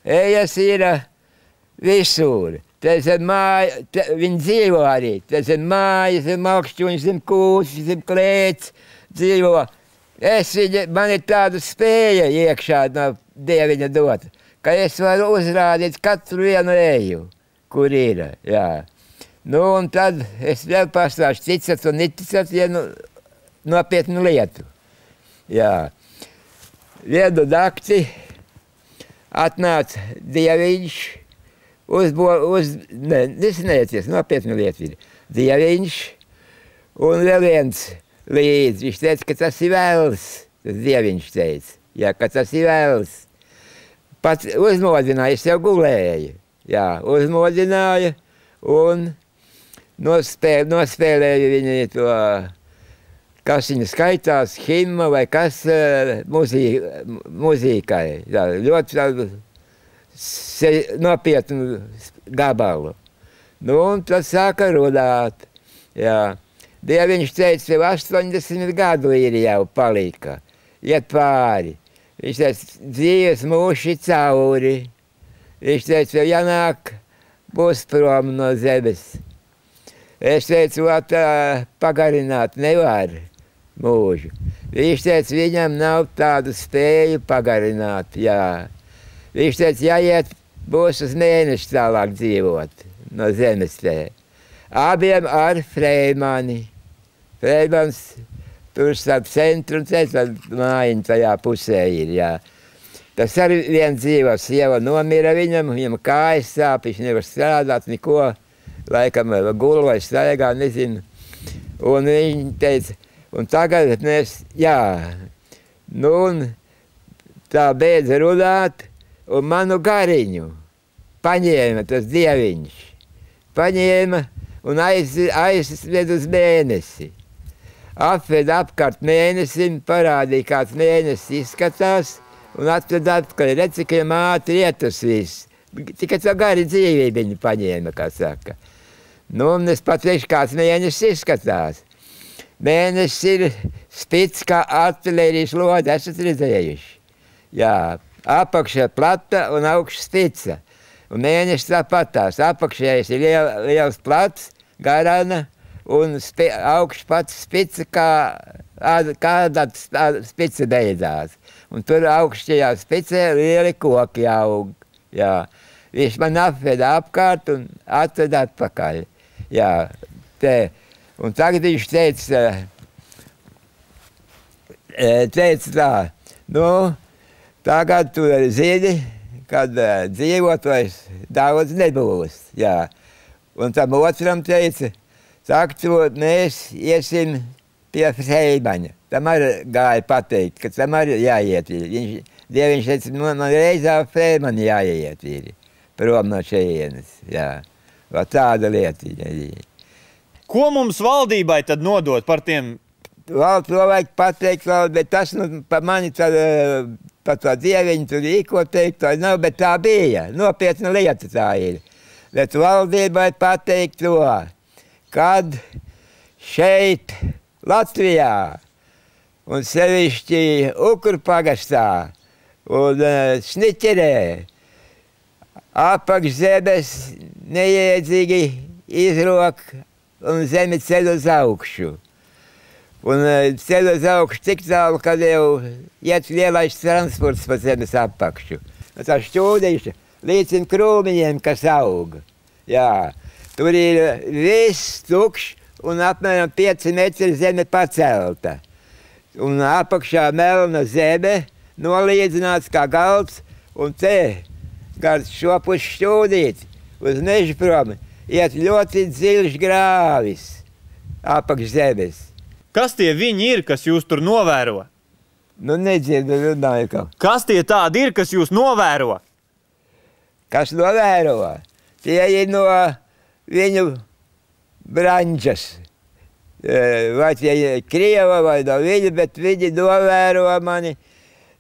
Ejas ir visur. Tas ir māja, viņi dzīvo arī. Tas ir mājas, ir makšķuņi, zem kūtis, zem klēts dzīvo. Man ir tāda spēja iekšā no Dieviņa dota, ka es varu uzrādīt katru vienu eju, kur ir, jā. Nu, un tad es vēl pastāšu ticat un neticat vienu nopietnu lietu. Jā. Vienu nakti atnāca Dieviņš, neties, nopietnu lietu ir. Dieviņš un vēl viens līdzi. Viņš teica, ka tas ir vēls. Tas Dieviņš teica, jā, ka tas ir vēls. Pats uzmodināja, es jau gulēju. Jā, uzmodināja un nospēlēja viņi to, kas viņa skaitās, himma vai kas mūzīkai. Jā, ļoti nopietnu gabalu. Nu, un tad sāka runāt. Jā. Dieviņš teica, tev 80 gadu ir jau palika. Iet pāri. Viņš teica, dzīves mūši cauri. Viņš teica, tev jānāk būs prom no zemes. Es teicu, pagarināt nevar mūžu. Viņš teica, viņam nav tādu spēju pagarināt, jā. Viņš teica, jāiet būs uz mēneši tālāk dzīvot no zemes te. Abiem ar Freimani. Freimans tur starp centru un centru mājiņu tajā pusē ir, jā. Tas arī viens dzīvo, sieva nomira viņam kājas sāp, viņš nevar strādāt, neko, laikam gula vai staigā, nezinu. Un viņi teica, un tagad mēs, jā, nu un tā beidza runāt, un manu gariņu paņēma tas Dieviņš. Paņēma un aizved uz mēnesi. Apved apkārt mēnesim, parādīja, kāds mēnesis izskatās, un atved atpakaļ. Redz, cik ātri iet tas viss. Tikai tā gari dzīvību viņu paņēma, kā saka. Nu, un es pat teikšu, kāds mēnesis izskatās. Mēnesis ir spits kā artilērijas lode, esat redzējuši. Jā. Apakšā plata un augšā spica. Un mēnesis tāpatās. Apakšējais ir liels plats, garana, un augšā pats spica, kāda spica beidzās. Un tur augšķajā spicē lieli koki aug. Jā. Viņš man apveda apkārt un atveda atpakaļ. Jā. Te. Un tagad viņš teica tā, nu, tagad tu zini, kad dzīvot vairs daudz nebūs, jā. Un tam otram teica, mēs iesim pie Freimaņa. Tam arī gāja pateikt, ka tam arī jāiet. Dieviņš teica, man reizā Freimaņa jāiet ir, prom no šeienes, jā. Vēl tāda lietiņa ir. Ko mums valdībai tad nodot par tiem? To vajag pateikt vēl, bet tas par mani tad... Par to Dieviņu tur īko teikt, tā nav, bet tā bija. Nopietna lieta tā ir. Bet valdībai pateikt to, kad šeit Latvijā un sevišķi Ukru pagastā un Sniķerē apakšzemes neiedzīgi izrok un zemi ceļ uz augšu. Un ceļ uz augšu tik tālu, kad jau iet lielais transports pa zemes apakšu. Tā šķūdīša līdz krūmiņiem, kas aug. Jā, tur ir viss tukšs un apmēram 5 metri zeme pacelta. Un apakšā melna zeme nolīdzināts kā galds, un te, gar šo pušu šķūdīt, uz mežu prom, iet ļoti dziļš grāvis apakš zemes. Kas tie viņi ir, kas jūs tur novēro? Nu, nedzirdu, runāju kaut. Kas tie tādi ir, kas jūs novēro? Kas novēro? Tie ir no viņu branžas. Vai tie ir Krieva vai no viņa, bet viņi novēro mani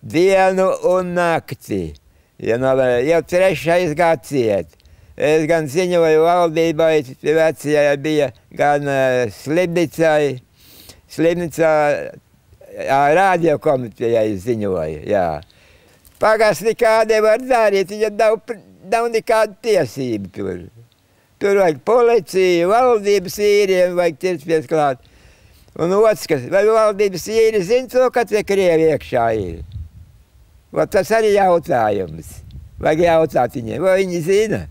dienu un nakti. Jau 3. gads iet. Es gan ziņoju valdībai, vecajai bija gan slimnicai, Slimnicā radiokomitejai ziņoja, jā. Pagasts nekā nevar darīt, viņam nav nekāda tiesība tur. Tur vajag policiju, valdības vīriem vajag ķerties klāt. Un otrs, vai valdības vīri zina to, ka tie krievi iekšā ir? Tas arī jautājums. Vajag jautāt viņiem, vai viņi zina?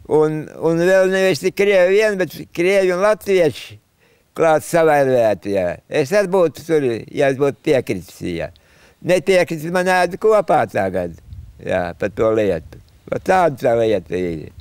Un vēl nevis tik krievi vien, bet krievi un latvieši klāt savērvēti, jā. Es arī būtu tur, ja es būtu piekritis, jā. Nepiekritis man ēdu kopā tagad, jā, par to lietu. Tāda tā lieta ir.